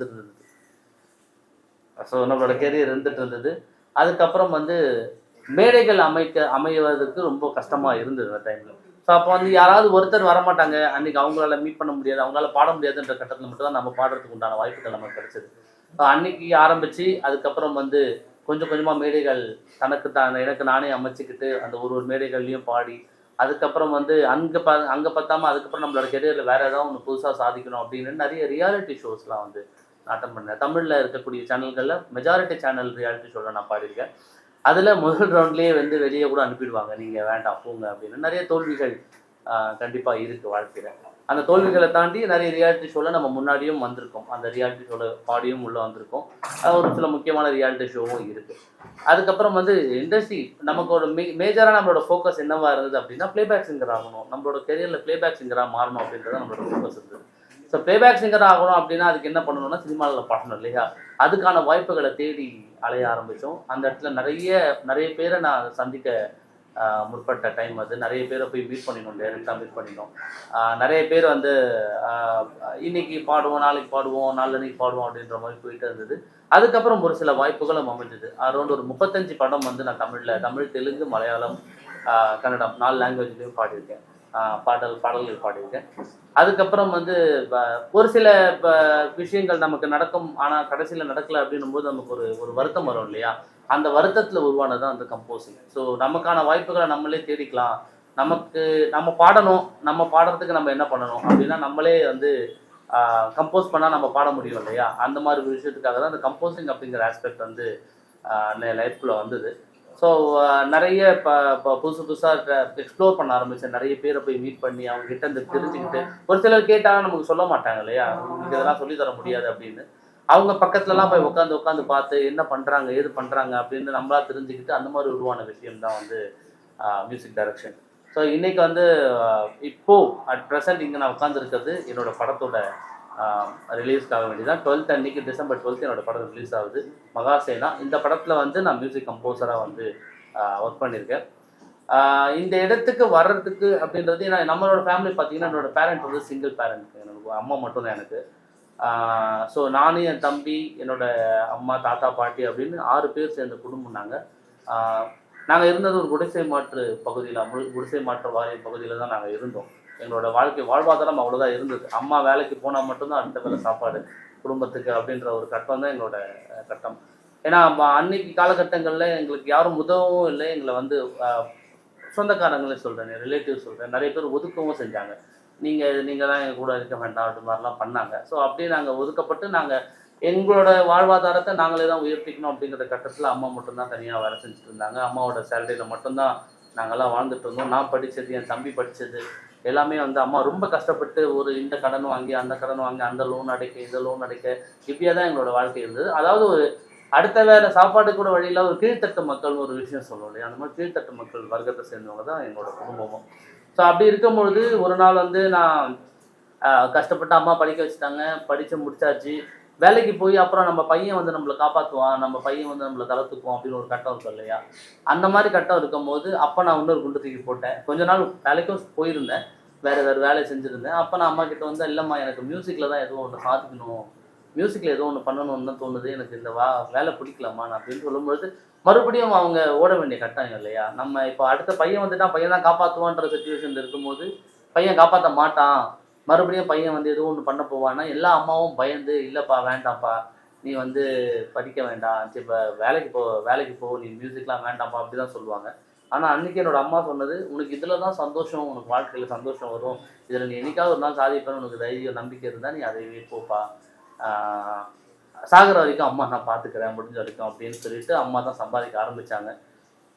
இருந்தது. ஸோ நம்மளோட கெரியர் இருந்துட்டு இருந்தது. அதுக்கப்புறம் வந்து மேடைகள் அமைவதற்கு ரொம்ப கஷ்டமா இருந்தது அந்த டைம்ல. ஸோ அப்போ வந்து யாராவது ஒருத்தர் வரமாட்டாங்க. அன்னைக்கு அவங்களால மீட் பண்ண முடியாது, அவங்களால பாட முடியாதுன்ற கட்டத்தில் மட்டும் தான் நம்ம பாடுறதுக்கு உண்டான வாய்ப்புகள் நமக்கு கிடைச்சது. அன்னைக்கு ஆரம்பிச்சு அதுக்கப்புறம் வந்து கொஞ்சம் கொஞ்சமா மேடைகள் தனக்கு தான் எனக்கு நானே அமைச்சுக்கிட்டு அந்த ஒரு ஒரு மேடைகள்லையும் பாடி, அதுக்கப்புறம் வந்து அங்க பத்தாம அதுக்கப்புறம் நம்மளோட கெரியர்ல வேற ஏதாவது ஒண்ணு புதுசா சாதிக்கணும் அப்படின்னு நிறைய ரியாலிட்டி ஷோஸ்லாம் வந்து அட்டன் பண்ணேன். தமிழ்ல இருக்கக்கூடிய சேனல்கள்ல மெஜாரிட்டி சேனல் ரியாலிட்டி ஷோல நான் பாடியிருக்கேன். அதுல முதல் ரவுண்ட்லயே வந்து வெளிய கூட அனுப்பிடுவாங்க. நீங்க வேண்டாம் போங்க அப்படின்னு. நிறைய தோல்விகள் கண்டிப்பா இருக்கு வாழ்க்கையில. அந்த தோல்விகளை தாண்டி நிறைய ரியாலிட்டி ஷோல நம்ம முன்னாடியும் வந்திருக்கோம். அந்த ரியாலிட்டி ஷோல பாடியும் உள்ள வந்திருக்கோம். ஒரு சில முக்கியமான ரியாலிட்டி ஷோவும் இருக்கு. அதுக்கப்புறம் வந்து இண்டஸ்ட்ரி நமக்கு ஒரு மேஜரா நம்மளோட ஃபோக்கஸ் என்னவா இருந்தது அப்படின்னா பிளேபேக் சிங்கர் ஆகணும். நம்மளோட கெரியர்ல பிளேபேக் சிங்கரா மாறணும் அப்படின்றத நம்மளோட ஃபோக்கஸ் இருந்தது. ஸோ பிளேபேக் சிங்கர் ஆகணும் அப்படின்னா அதுக்கு என்ன பண்ணணும்னா சினிமாவில் பாடணும் இல்லையா? அதுக்கான வாய்ப்புகளை தேடி அலைய ஆரம்பித்தோம். அந்த இடத்துல நிறைய பேரை நான் சந்திக்க முற்பட்ட டைம் அது. நிறைய பேரை போய் மீட் பண்ணினோம், டைரெக்டாக மீட் பண்ணினோம். நிறைய பேர் வந்து இன்னைக்கு பாடுவோம், நாளைக்கு பாடுவோம், நாளன்னைக்கு பாடுவோம் அப்படின்ற மாதிரி போயிட்டு இருந்தது. அதுக்கப்புறம் ஒரு சில வாய்ப்புகளும் அமைஞ்சது. அரௌண்ட் ஒரு 35 படம் வந்து நான் தமிழ், தெலுங்கு, மலையாளம், கன்னடம் 4 லாங்குவேஜ்லேயும் பாடியிருக்கேன். பாடல்கள் பாடியிருக்கேன். அதுக்கப்புறம் வந்து ஒரு சில விஷயங்கள் நமக்கு நடக்கும், ஆனால் கடைசியில் நடக்கலை அப்படின்னும் போது நமக்கு ஒரு வருத்தம் வரும் இல்லையா? அந்த வருத்தத்தில் உருவானது தான் அந்த கம்போசிங். ஸோ நமக்கான வாய்ப்புகளை நம்மளே தேடிக்கலாம். நம்ம பாடணும், நம்ம பாடுறதுக்கு நம்ம என்ன பண்ணணும் அப்படின்னா நம்மளே வந்து கம்போஸ் பண்ணால் நம்ம பாட முடியும் இல்லையா? அந்த மாதிரி ஒரு விஷயத்துக்காக தான் அந்த கம்போசிங் அப்படிங்கிற ஆஸ்பெக்ட் வந்து லைஃப்குள்ளே வந்தது. ஸோ நிறைய இப்போ புதுசாக எக்ஸ்ப்ளோர் பண்ண ஆரம்பித்தேன். நிறைய பேரை போய் மீட் பண்ணி அவங்க கிட்ட இருந்து தெரிஞ்சுக்கிட்டு, ஒரு சிலர் கேட்டாலும் நமக்கு சொல்ல மாட்டாங்க இல்லையா? உங்களுக்கு இதெல்லாம் சொல்லித்தர முடியாது அப்படின்னு. அவங்க பக்கத்துலலாம் போய் உட்காந்து பார்த்து என்ன பண்ணுறாங்க ஏது பண்ணுறாங்க அப்படின்னு நம்மளா தெரிஞ்சுக்கிட்டு அந்த மாதிரி உருவான விஷயம் தான் வந்து மியூசிக் டைரக்ஷன். ஸோ இன்னைக்கு வந்து இப்போ அட் ப்ரெசன்ட் இங்கே நான் உட்காந்துருக்கிறது என்னோட படத்தோட ரிலீஸ்க்காக வேண்டியதான். 12th அன்னைக்கு December 12th என்னோட படம் ரிலீஸ் ஆகுது, மகாசேனா. இந்த படத்தில் வந்து நான் மியூசிக் கம்போசராக வந்து ஒர்க் பண்ணியிருக்கேன். இந்த இடத்துக்கு வர்றதுக்கு அப்படின்றது நம்மளோட ஃபேமிலி பார்த்தீங்கன்னா என்னோட பேரண்ட் வந்து சிங்கிள் பேரண்ட், எனக்கு அம்மா மட்டும் தான் எனக்கு. ஸோ நானும் என் தம்பி, என்னோட அம்மா, தாத்தா, பாட்டி அப்படின்னு 6 பேர் சேர்ந்த குடும்பம் நாங்கள் இருந்தது ஒரு குடிசை மாற்று பகுதியில், குடிசை மாற்று வாரிய பகுதியில் தான் நாங்கள் இருந்தோம். எங்களோட வாழ்வாதாரம் அவ்வளோதான் இருந்தது. அம்மா வேலைக்கு போனால் மட்டும்தான் அடுத்த வேலை சாப்பாடு குடும்பத்துக்கு அப்படின்ற ஒரு கட்டம் தான் எங்களோட கட்டம். ஏன்னா அன்னைக்கு காலகட்டங்களில் எங்களுக்கு யாரும் உதவவும் இல்லை. எங்களை வந்து சொந்தக்காரங்களே சொல்கிறேன், ரிலேட்டிவ் சொல்கிறேன், நிறைய பேர் ஒதுக்கவும் செஞ்சாங்க. நீங்கள் தான் எங்கள் கூட இருக்க வேண்டாம் அப்படி மாதிரிலாம் பண்ணாங்க. ஸோ அப்படியே நாங்கள் ஒதுக்கப்பட்டு எங்களோட வாழ்வாதாரத்தை நாங்களே தான் உயர்த்திக்கணும் அப்படிங்கிற கட்டத்தில் அம்மா மட்டும்தான் தனியாக வேலை செஞ்சுட்டு இருந்தாங்க. அம்மாவோட சேலரியில் மட்டும்தான் நாங்கள்லாம் வாழ்ந்துட்டு இருந்தோம். நான் படித்தது, என் தம்பி படித்தது எல்லாமே வந்து அம்மா ரொம்ப கஷ்டப்பட்டு இந்த கடன் வாங்கி அந்த கடன் வாங்கி அந்த லோன் அடைக்க இந்த லோன் அடைக்க இப்படியே தான் எங்களோட வாழ்க்கை இருந்தது. அதாவது ஒரு அடுத்த வேலை சாப்பாடு கூட வழியில் ஒரு கீழ்த்தட்டு மக்கள்னு ஒரு விஷயம் சொல்லணும் இல்லையா? அந்த மாதிரி கீழ்த்தட்டு மக்கள் வர்க்கத்தை சேர்ந்தவங்க தான் எங்களோட குடும்பமும். ஸோ அப்படி இருக்கும்பொழுது ஒரு நாள் வந்து நான் கஷ்டப்பட்டு அம்மா படிக்க வச்சுட்டாங்க, படித்து முடிச்சாச்சு. வேலைக்கு போய் அப்புறம் நம்ம பையன் வந்து நம்மளை காப்பாற்றுவான், நம்ம பையன் வந்து நம்மளை தளர்த்துக்குவோம் அப்படின்னு ஒரு கட்டம் இருக்கும் இல்லையா? அந்த மாதிரி கட்டம் இருக்கும்போது அப்போ நான் இன்னொரு குண்டு தூக்கி போட்டேன். கொஞ்ச நாள் வேலைக்கும் போயிருந்தேன், வேறு வேலை செஞ்சுருந்தேன். அப்போ நான் அம்மா கிட்ட வந்து இல்லைம்மா எனக்கு மியூசிக்கில் தான் எதுவும் ஒன்று சாதிக்கணும், மியூசிக்கில் ஏதோ ஒன்று பண்ணணும்னு தான் தோணுது, எனக்கு இந்த வேலை பிடிக்கலாமா நான் அப்படின்னு சொல்லும்பொழுது மறுபடியும் அவங்க ஓட வேண்டிய கட்டாயம் இல்லையா? நம்ம இப்போ அடுத்த பையன் வந்துட்டான், பையன் தான் காப்பாற்றுவான்ற சுச்சுவேஷன் இருக்கும்போது பையன் காப்பாற்ற மாட்டான், மறுபடியும் பையன் வந்து ஏதோ ஒன்று பண்ண போவான்னா எல்லா அம்மாவும் பயந்து இல்லைப்பா வேண்டாம்ப்பா நீ வந்து படிக்க வேண்டாம், சரி இப்போ வேலைக்கு போ நீ மியூசிக்லாம் வேண்டாம்ப்பா அப்படி தான் சொல்லுவாங்க. ஆனால் அன்றைக்கி என்னோட அம்மா சொன்னது, உனக்கு இதில் தான் சந்தோஷம், உனக்கு வாழ்க்கையில் சந்தோஷம் வரும், இதில் நீ என்னைக்காவது ஒரு நாள் சாதிப்பேன்னு உனக்கு தைரியம் நம்பிக்கை இருந்தால் நீ அதையே போப்பா, சாகிற வரைக்கும் அம்மா நான் பார்த்துக்கிறேன் முடிஞ்ச வரைக்கும் அப்படின்னு சொல்லிட்டு அம்மா தான் சம்பாதிக்க ஆரம்பித்தாங்க.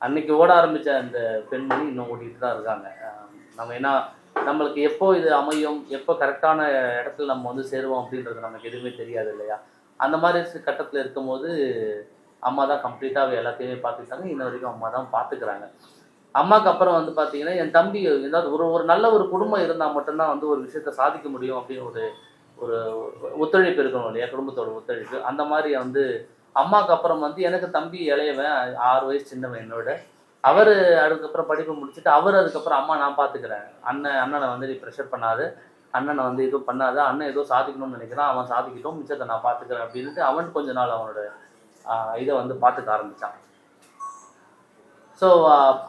அன்னைக்கு ஓட ஆரம்பித்த அந்த பெண்மணி இன்னும் ஓடிட்டு தான் இருக்காங்க. நம்ம ஏன்னா நம்மளுக்கு எப்போ இது அமையும், எப்போ கரெக்டான இடத்துல நம்ம வந்து சேருவோம் அப்படின்றது நமக்கு எதுவுமே தெரியாது இல்லையா? அந்த மாதிரி கட்டத்தில் இருக்கும்போது அம்மா தான் கம்ப்ளீட்டாக எல்லாத்தையுமே பார்த்துக்கிட்டாங்க. இன்ன வரைக்கும் அம்மா தான் பார்த்துக்கிறாங்க. அம்மாவுக்கு அப்புறம் வந்து பார்த்தீங்கன்னா என் தம்பி ஏதாவது ஒரு நல்ல ஒரு குடும்பம் இருந்தால் மட்டும்தான் வந்து ஒரு விஷயத்தை சாதிக்க முடியும் அப்படின்னு ஒரு ஒரு ஒத்துழைப்பு இருக்கணும் இல்லையா? குடும்பத்தோட ஒத்துழைப்பு. அந்த மாதிரி வந்து அம்மாவுக்கு அப்புறம் வந்து எனக்கு தம்பி இளையவன் 6 வயசு சின்னவன் என்னோட. அதுக்கப்புறம் படிப்பு முடிச்சுட்டு அதுக்கப்புறம் அம்மா நான் பார்த்துக்கிறேன், அண்ணனை வந்து நீ ப்ரெஷர் பண்ணாது, அண்ணனை வந்து எதுவும் பண்ணாத, அண்ணன் ஏதோ சாதிக்கணும்னு நினைக்கிறான், அவன் சாதிக்கட்டும், மிச்சத்தை நான் பார்த்துக்கிறேன் அப்படின்ட்டு அவன் கொஞ்ச நாள் அவனோட இதை வந்து பார்த்துக்க ஆரம்பித்தான். ஸோ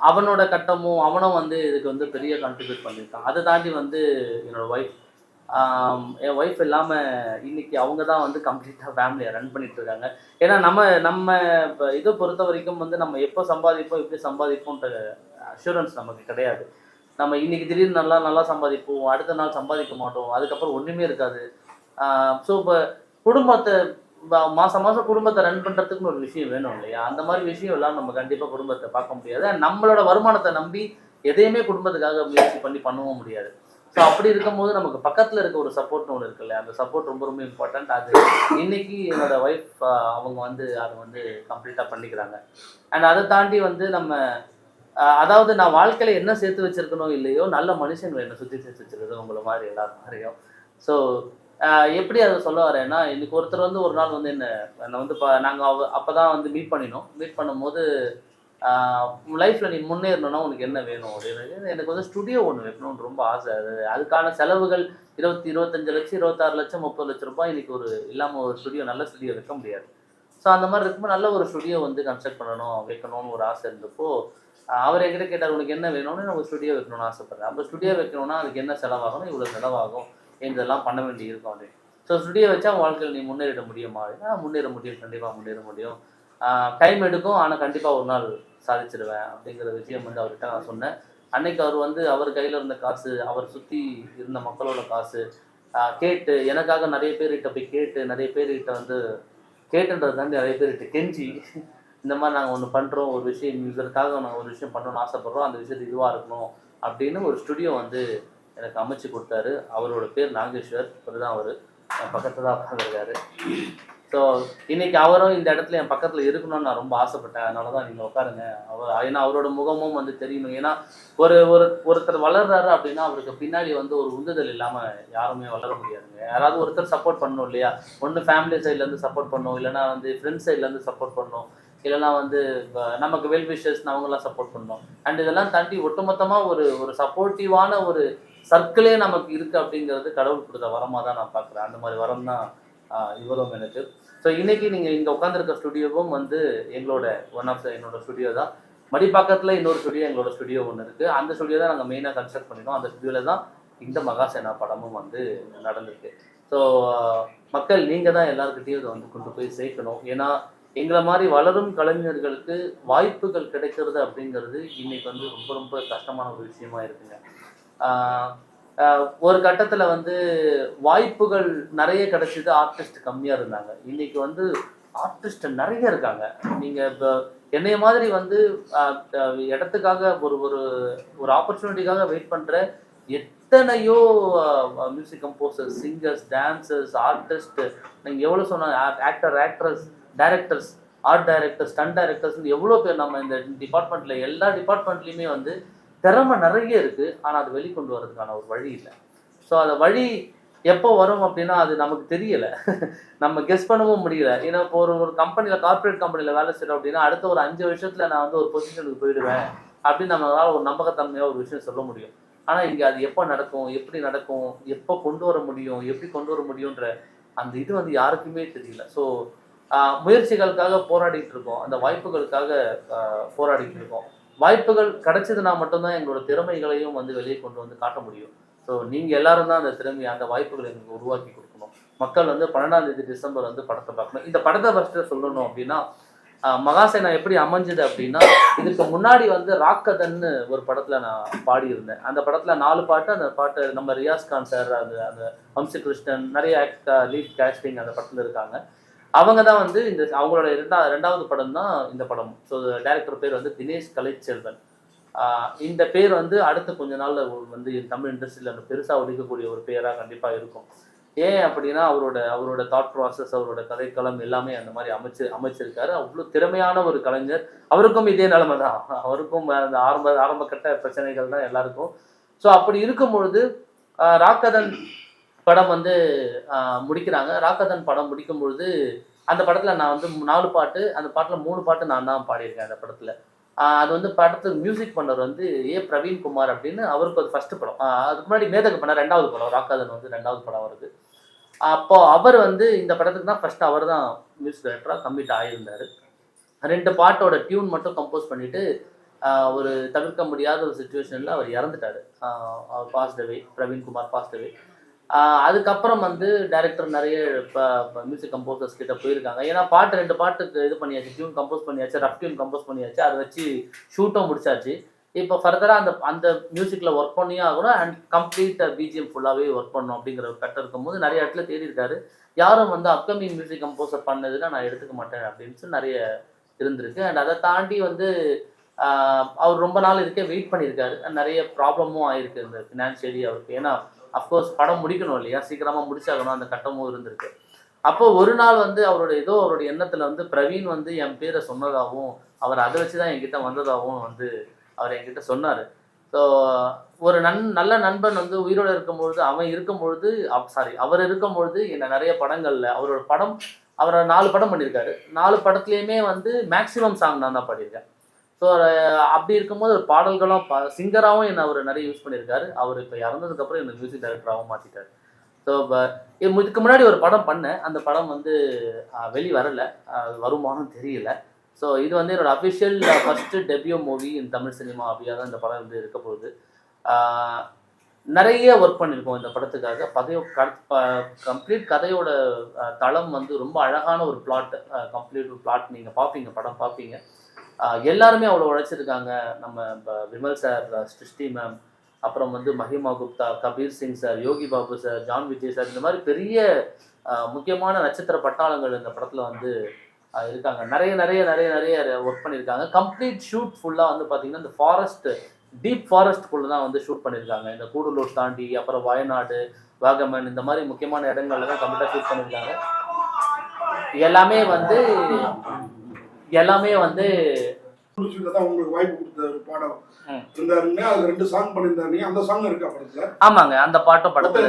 அவனோட கட்டமும் அவனும் வந்து இதுக்கு வந்து பெரிய கான்ட்ரிபியூட் பண்ணியிருக்கான். அதை தாண்டி வந்து என்னோட ஒய்ஃப், என் ஒய்ஃப் இல்லாமல் இன்னைக்கு அவங்க தான் வந்து கம்ப்ளீட்டாக ஃபேமிலியை ரன் பண்ணிட்டு இருக்காங்க. ஏன்னா நம்ம இப்போ இதை பொறுத்த வரைக்கும் வந்து நம்ம எப்போ சம்பாதிப்போம் எப்படி சம்பாதிப்போன்ற அஷூரன்ஸ் நமக்கு கிடையாது. நம்ம இன்னைக்கு திடீர்னு நல்லா சம்பாதிப்போம், அடுத்த நாள் சம்பாதிக்க மாட்டோம், அதுக்கப்புறம் ஒன்றுமே இருக்காது. ஸோ இப்போ குடும்பத்தை மாதம் குடும்பத்தை ரன் பண்ணுறதுக்குன்னு ஒரு விஷயம் வேணும் இல்லையா? அந்த மாதிரி விஷயம் எல்லாம் நம்ம கண்டிப்பாக குடும்பத்தை பார்க்க முடியாது. நம்மளோட வருமானத்தை நம்பி எதையுமே குடும்பத்துக்காக முயற்சி பண்ணவும் முடியாது. ஸோ அப்படி இருக்கும்போது நமக்கு பக்கத்தில் இருக்க ஒரு சப்போர்ட்னு ஒன்று இருக்குல்ல, அந்த சப்போர்ட் ரொம்ப ரொம்ப இம்பார்ட்டன்ட். அது இன்னைக்கு என்னோட ஒய்ஃப் அவங்க வந்து அதை வந்து கம்ப்ளீட்டாக பண்ணிக்கிறாங்க. அண்ட் அதை தாண்டி வந்து நம்ம அதாவது நான் வாழ்க்கையில் என்ன சேர்த்து வச்சிருக்கணும் இல்லையோ, நல்ல மனுஷங்களை என்ன சுற்றி சேர்த்து வச்சிருக்கிறது உங்களை மாதிரி எல்லாரும் மாதிரியும். ஸோ எப்படி அதை சொல்ல வரேன்னா, இன்னைக்கு ஒருத்தர் வந்து ஒரு நாள் வந்து என்னை வந்து நாங்கள் அப்போ தான் வந்து மீட் பண்ணும்போது லைஃப்பில் நீ முன்னேறணும்னா உனக்கு என்ன வேணும் அப்படின்னு. எனக்கு வந்து ஸ்டுடியோ ஒன்று வைக்கணும்னு ரொம்ப ஆசை. அதுக்கான செலவுகள் 25 லட்சம் 26 லட்சம் 30 லட்சம் ரூபாய் இன்னைக்கு ஒரு இல்லாமல் ஒரு ஸ்டுடியோ, நல்ல ஸ்டுடியோ வைக்க முடியாது. ஸோ அந்த மாதிரி இருக்கும்போது நல்ல ஒரு ஸ்டுடியோ வந்து கன்ஸ்ட்ரக்ட் வைக்கணும்னு ஒரு ஆசை இருந்தப்போ அவர் என்கிட்ட கேட்டார், உனக்கு என்ன வேணும்னு. நம்ம ஸ்டுடியோ வைக்கணும்னு ஆசைப்படுறேன். அப்போ ஸ்டுடியோ வைக்கணும்னா அதுக்கு என்ன செலவாகணும், இவ்வளோ செலவாகும், இதெல்லாம் பண்ண வேண்டி இருக்கும் அப்படின்னு. ஸோ ஸ்டுடியோ வச்சா வாழ்க்கையில் நீ முன்னேறிட முடியுமா அப்படின்னா, முன்னேற முடியும், கண்டிப்பாக முன்னேற முடியும். டைம் எடுக்கும், ஆனால் கண்டிப்பாக ஒரு நாள் சாதிச்சிடுவேன் அப்படிங்கிற விஷயம் வந்து அவர்கிட்ட நான் சொன்னேன். அன்னைக்கு அவர் வந்து அவர் கையில் இருந்த காசு, அவர் சுற்றி இருந்த மக்களோட காசு கேட்டு, எனக்காக நிறைய பேர்கிட்ட போய் கேட்டு, நிறைய பேர்கிட்ட வந்து கேட்டுன்றது தாண்டி நிறைய பேர்கிட்ட கெஞ்சி, இந்த மாதிரி நாங்கள் ஒன்று பண்ணுறோம், ஒரு விஷயம் இதற்காக நாங்கள் ஒரு விஷயம் பண்ணணும்னு ஆசைப்பட்றோம், அந்த விஷயத்து இதுவாக இருக்கணும் அப்படின்னு ஒரு ஸ்டுடியோ வந்து எனக்கு அமைச்சு கொடுத்தாரு. அவரோட பேர் நாகேஸ்வர். அதுதான் அவர் என் பக்கத்தில் தான் உட்காந்துருக்காரு. ஸோ இன்னைக்கு அவரும் இந்த இடத்துல என் பக்கத்தில் இருக்கணும்னு நான் ரொம்ப ஆசைப்பட்டேன். அதனால தான் நீங்கள் உட்காருங்க. ஏன்னா அவரோட முகமும் வந்து தெரியணும். ஏன்னா ஒருத்தர் வளர்றாரு அப்படின்னா அவருக்கு பின்னாடி வந்து ஒரு உந்துதல் இல்லாமல் யாருமே வளர முடியாதுங்க. யாராவது ஒருத்தர் சப்போர்ட் பண்ணணும் இல்லையா? ஒன்று ஃபேமிலி சைட்லேருந்து சப்போர்ட் பண்ணணும், இல்லைனா வந்து ஃப்ரெண்ட்ஸ் சைட்லேருந்து சப்போர்ட் பண்ணணும், இல்லைனா வந்து நமக்கு வெல் விஷஸ் அவங்களாம் சப்போர்ட் பண்ணணும். அண்ட் இதெல்லாம் தாண்டி ஒட்டுமொத்தமாக ஒரு சப்போர்ட்டிவான ஒரு சர்க்கிளே நமக்கு இருக்குது அப்படிங்கிறது கடவுள் கொடுத்த வரமாக தான் நான் பார்க்குறேன். அந்த மாதிரி வரம் தான் இவரும் எனக்கு. ஸோ இன்னைக்கு நீங்கள் இங்கே உட்காந்துருக்க ஸ்டுடியோவும் வந்து எங்களோட என்னோட ஸ்டுடியோ தான். மடிப்பாக்கத்தில் இன்னொரு ஸ்டுடியோ, எங்களோட ஸ்டுடியோ ஒன்று இருக்குது. அந்த ஸ்டுடியோ தான் நாங்கள் மெயினாக கன்ஸ்ட்ரக்ட் பண்ணிட்டோம். அந்த ஸ்டுடியோவில் தான் இந்த மகாசேனா படமும் வந்து நடந்திருக்கு. ஸோ மக்கள் நீங்கள் தான் எல்லாருக்கிட்டையும் இதை வந்து கொண்டு போய் சேர்க்கணும். ஏன்னா எங்களை மாதிரி வளரும் கலைஞர்களுக்கு வாய்ப்புகள் கிடைக்கிறது அப்படிங்கிறது இன்னைக்கு வந்து ரொம்ப ரொம்ப கஷ்டமான ஒரு விஷயமா இருக்குங்க. ஒரு கட்டத்தில் வந்து வாய்ப்புகள் நிறைய கிடைச்சிது, ஆர்டிஸ்ட் கம்மியாக இருந்தாங்க. இன்னைக்கு வந்து ஆர்டிஸ்ட் நிறைய இருக்காங்க. நீங்கள் இப்போ என்னைய மாதிரி வந்து இடத்துக்காக ஒரு ஒரு ஆப்பர்ச்சுனிட்டிக்காக வெயிட் பண்ணுற எத்தனையோ music composers, singers, dancers, artist, நீங்கள் எவ்வளோ சொன்ன actress, directors, art directors, stun டைரக்டர்ஸ்னு எவ்வளோ பேர் நம்ம இந்த டிபார்ட்மெண்ட்டில் எல்லா டிபார்ட்மெண்ட்லேயுமே வந்து திறமை நிறைய இருக்குது. ஆனால் அது வெளிக்கொண்டு வர்றதுக்கான ஒரு வழி இல்லை. ஸோ அந்த வழி எப்போ வரும் அப்படின்னா அது நமக்கு தெரியலை, நம்ம கெஸ் பண்ணவும் முடியல. ஏன்னா இப்போ ஒரு கம்பெனியில், கார்பரேட் கம்பெனியில் வேலை செய்கிறோம் அப்படின்னா அடுத்த ஒரு 5 வருஷத்தில் நான் வந்து ஒரு பொசிஷனுக்கு போயிடுவேன் அப்படின்னு நம்மளால் ஒரு நம்பகத்தன்மையாக ஒரு விஷயம் சொல்ல முடியும். ஆனால் இங்கே அது எப்போ நடக்கும், எப்படி நடக்கும், எப்போ கொண்டு வர முடியும், எப்படி கொண்டு வர முடியுன்ற அந்த இது வந்து யாருக்குமே தெரியல. ஸோ முயற்சிகளுக்காக போராடிட்டு இருக்கோம், அந்த வாய்ப்புகளுக்காக போராடிட்டு இருக்கோம். வாய்ப்புகள் கிடைச்சதுன்னா மட்டும்தான் எங்களோட திறமைகளையும் வந்து வெளியே கொண்டு வந்து காட்ட முடியும். ஸோ நீங்கள் எல்லாரும் தான் அந்த திறமையை, அந்த வாய்ப்புகளை எங்களுக்கு உருவாக்கி கொடுக்கணும். மக்கள் வந்து 12ஆம் தேதி டிசம்பர் வந்து படத்தை பார்க்கணும். இந்த படத்தை ஃபஸ்ட்டு சொல்லணும் அப்படின்னா, மகாசேனா எப்படி அமைஞ்சது அப்படின்னா, இதுக்கு முன்னாடி வந்து ராக்கதன்னு ஒரு படத்தில் நான் பாடியிருந்தேன். அந்த படத்தில் 4 பாட்டு. அந்த பாட்டு நம்ம ரியாஸ் கான் சார், அந்த வம்சிகிருஷ்ணன், நிறைய லீட் கேஸ்டிங் அந்த படத்தில் இருக்காங்க. அவங்க தான் வந்து அவங்களோட ரெண்டாவது படம் தான் இந்த படம். ஸோ டைரக்டர் பேர் வந்து தினேஷ் கலைச்செல்வன். இந்த பேர் வந்து அடுத்த கொஞ்ச நாளில் வந்து தமிழ் இண்டஸ்ட்ரியில் பெருசாக ஒழிக்கக்கூடிய ஒரு பேராக கண்டிப்பாக இருக்கும். ஏன் அப்படின்னா அவரோட தாட் ப்ராசஸ், அவரோட கதைக்களம் எல்லாமே அந்த மாதிரி அமைச்சிருக்காரு. அவ்வளோ திறமையான ஒரு கலைஞர். அவருக்கும் இதே நிலைமை தான், அவருக்கும் அந்த ஆரம்ப கட்ட பிரச்சனைகள் தான் எல்லாருக்கும். ஸோ அப்படி இருக்கும் பொழுது ராக்கதன் படம் வந்து முடிக்கிறாங்க. ராக்கதன் படம் முடிக்கும் பொழுது அந்த படத்தில் நான் வந்து 4 பாட்டு, அந்த பாட்டில் 3 பாட்டு நான் தான் பாடியிருக்கேன் அந்த படத்தில். அது வந்து படத்துக்கு மியூசிக் பண்ணவர் வந்து பிரவீன் குமார் அப்படின்னு, அவருக்கு அது ஃபர்ஸ்ட் படம். அதுக்கு முன்னாடி மேதகு பண்ண 2வது படம், ராக்காதன் வந்து 2வது படம் வருது. அப்போ அவர் வந்து இந்த படத்துக்கு தான் ஃபர்ஸ்ட் அவர் தான் மியூசிக் டைரக்டராக கம்மிட் ஆகியிருந்தார். 2 பாட்டோட டியூன் மட்டும் கம்போஸ் பண்ணிட்டு ஒரு தவிர்க்க முடியாத ஒரு சுச்சுவேஷனில் அவர் இறந்துட்டார். அவர் passed away, Praveen Kumar passed away. அதுக்கப்புறம் வந்து டைரக்டர் நிறைய மியூசிக் கம்போசர்ஸ் கிட்ட போயிருக்காங்க. ஏன்னா 2 பாட்டுக்கு இது பண்ணியாச்சு, டியூன் கம்போஸ் பண்ணியாச்சு, ரஃப் டியூன் கம்போஸ் பண்ணியாச்சு, அதை வச்சு ஷூட்டும் முடிச்சாச்சு. இப்போ ஃபர்தராக அந்த மியூசிக்கில் ஒர்க் பண்ணியும் ஆகணும் அண்ட் கம்ப்ளீட் பிஜிஎம் ஃபுல்லாகவே ஒர்க் பண்ணணும் அப்படிங்கிற ஒரு கட்டம் இருக்கும்போது நிறைய இடத்துல தேடி இருக்காரு. யாரும் வந்து அப்கமிங் மியூசிக் கம்போசர் பண்ணதுன்னா நான் எடுத்துக்க மாட்டேன் அப்படின்னு சொல்லி நிறைய இருந்திருக்கு. அண்ட் அதை தாண்டி வந்து அவர் ரொம்ப நாள் இதுக்கே வெயிட் பண்ணியிருக்காரு. நிறைய ப்ராப்ளமும் ஆயிருக்கு இந்த ஃபினான்ஷியலி அவருக்கு. ஏன்னா அஃப்கோர்ஸ் படம் முடிக்கணும் இல்லையா, சீக்கிரமாக முடிச்சாகணும், அந்த கட்டமும் இருந்திருக்கு. அப்போ ஒரு நாள் வந்து அவருடைய எண்ணத்தில் வந்து பிரவீன் வந்து என் பேரை சொன்னதாகவும் அவர் அதை வச்சு தான் என்கிட்ட வந்ததாகவும் வந்து அவர் என்கிட்ட சொன்னார். ஸோ ஒரு நல்ல நண்பன் வந்து உயிரோடு இருக்கும்பொழுது அவர் இருக்கும்பொழுது என்னை நிறைய படங்களில் அவரை 4 படம் பண்ணியிருக்காரு. 4 படத்துலையுமே வந்து மேக்ஸிமம் சாங் நான் தான் பாடியிருக்கேன். ஸோ அப்படி இருக்கும்போது ஒரு பாடல்களும் சிங்கராகவும் என்னை அவர் நிறைய யூஸ் பண்ணியிருக்காரு. அவர் இப்போ இறந்ததுக்கப்புறம் என்னை மியூசிக் டைரக்டராகவும் மாற்றிட்டார். ஸோ இதுக்கு முன்னாடி ஒரு படம் பண்ணேன், அந்த படம் வந்து வெளி வரலை, அது வருமானம் தெரியல. ஸோ இது வந்து என்னோட official first debut movie in Tamil cinema அப்படியா தான் இந்த படம் வந்து இருக்க போகுது. நிறைய ஒர்க் பண்ணியிருக்கோம் இந்த படத்துக்காக. கம்ப்ளீட் கதையோட தளம் வந்து ரொம்ப அழகான ஒரு கம்ப்ளீட் பிளாட். நீங்கள் படம் பார்ப்பீங்க. எல்லாருமே அவ்வளோ உழைச்சிருக்காங்க. நம்ம விமல் சார், சிருஷ்டி மேம், அப்புறம் வந்து Mahima Gupta, Kabir Singh sir, Yogi Babu sir, John Vijay sir, இந்த மாதிரி பெரிய முக்கியமான நட்சத்திர பட்டாளங்கள் இந்த படத்தில் வந்து இருக்காங்க. நிறைய ஒர்க் பண்ணியிருக்காங்க. கம்ப்ளீட் ஷூட் ஃபுல்லாக வந்து பார்த்தீங்கன்னா இந்த டீப் ஃபாரஸ்ட்குள்ளே தான் வந்து ஷூட் பண்ணியிருக்காங்க. இந்த கூடலூர் தாண்டி அப்புறம் வயநாடு, வாகமன், இந்த மாதிரி முக்கியமான இடங்கள்ல தான் கம்ப்ளீட்டாக ஷூட் பண்ணியிருக்காங்க. எல்லாமே வந்து உங்களுக்கு வாய்ப்பு கொடுத்த ஒரு பாடம் இருந்தாருங்க. அது 2 சாங் பண்ணியிருந்தாருங்க. அந்த சாங் இருக்கா படத்துல? ஆமாங்க, அந்த பாட்டும் படத்துல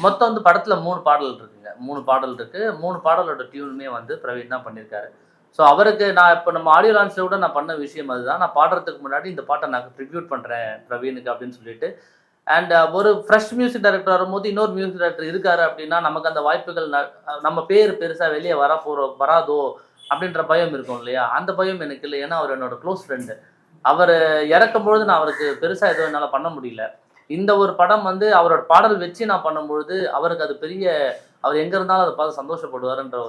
மொத்தம் வந்து படத்துல 3 பாடல் இருக்குங்க. 3 பாடல் இருக்கு. 3 பாடலோட டியூனுமே வந்து பிரவீன் தான் பண்ணியிருக்காரு. ஸோ அவருக்கு நான் இப்போ நம்ம ஆடியோ லான்ச்சில் கூட நான் பண்ண விஷயம் அதுதான். நான் பாடுறதுக்கு முன்னாடி இந்த பாட்டை நான் ட்ரிபியூட் பண்ணுறேன் பிரவீனுக்கு அப்படின்னு சொல்லிட்டு. அண்ட் ஒரு ஃப்ரெஷ் மியூசிக் டைரக்டர் வரும்போது இன்னொரு மியூசிக் டைரக்டர் இருக்காரு அப்படின்னா நமக்கு அந்த வாய்ப்புகள் நம்ம பேர் பெருசாக வெளியே வராதோ அப்படின்ற பயம் இருக்கும் இல்லையா, அந்த பயம் எனக்கு இல்லை. ஏன்னா அவர் என்னோட க்ளோஸ் ஃப்ரெண்டு. அவர் இறக்கும்பொழுது நான் அவருக்கு பெருசாக எதுவும் என்னால் பண்ண முடியல. இந்த ஒரு படம் வந்து அவரோட பாடல் வச்சு நான் பண்ணும்பொழுது அவருக்கு அது அவர் எங்கே இருந்தாலும் அதை பார்த்து சந்தோஷப்படுவார்ன்ற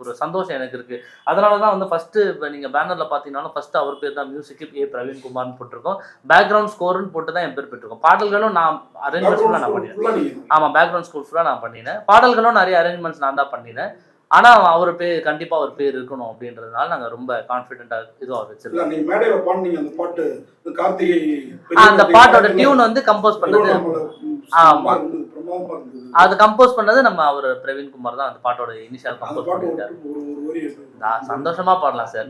ஒரு சந்தோஷம் எனக்கு இருக்குது. அதனால தான் வந்து ஃபஸ்ட்டு இப்போ நீங்கள் பேனரில் பார்த்தீங்கன்னாலும் ஃபஸ்ட்டு அவர் பேர் தான் மியூசிக்கு பிரவீன் குமார்னு போட்டிருக்கோம். பேக்ரவுண்ட் ஸ்கோர்னு போட்டு தான் என் பேர் பெற்றிருக்கோம். பாடல்களும் நான் அரேஞ்ச்மெண்ட்ஸ் ஃபுல்லாக நான் பண்ணினேன். ஆமாம், பேக்ரவுண்ட் ஸ்கோர் ஃபுல்லாக நான் பண்ணினேன். பாடல்களும் நிறைய அரேஞ்ச்மெண்ட்ஸ் நான் தான் பண்ணினேன். ஆனால் அவர் பேர் கண்டிப்பாக அவர் பேர் இருக்கணும் அப்படின்றதுனால நாங்கள் ரொம்ப கான்ஃபிடென்ட்டாக இதுவாக வச்சிருக்கோம். அந்த பாட்டோட டியூன் வந்து கம்போஸ் பண்ணது, ஆமாம், அது கம்போஸ் பண்ணது நம்ம அவர் பிரவீன் குமார் தான் அந்த பாட்டோட இனிஷியல் கம்போஸ் பண்ணியிருக்காரு. சந்தோஷமா பாடலாம் சார்.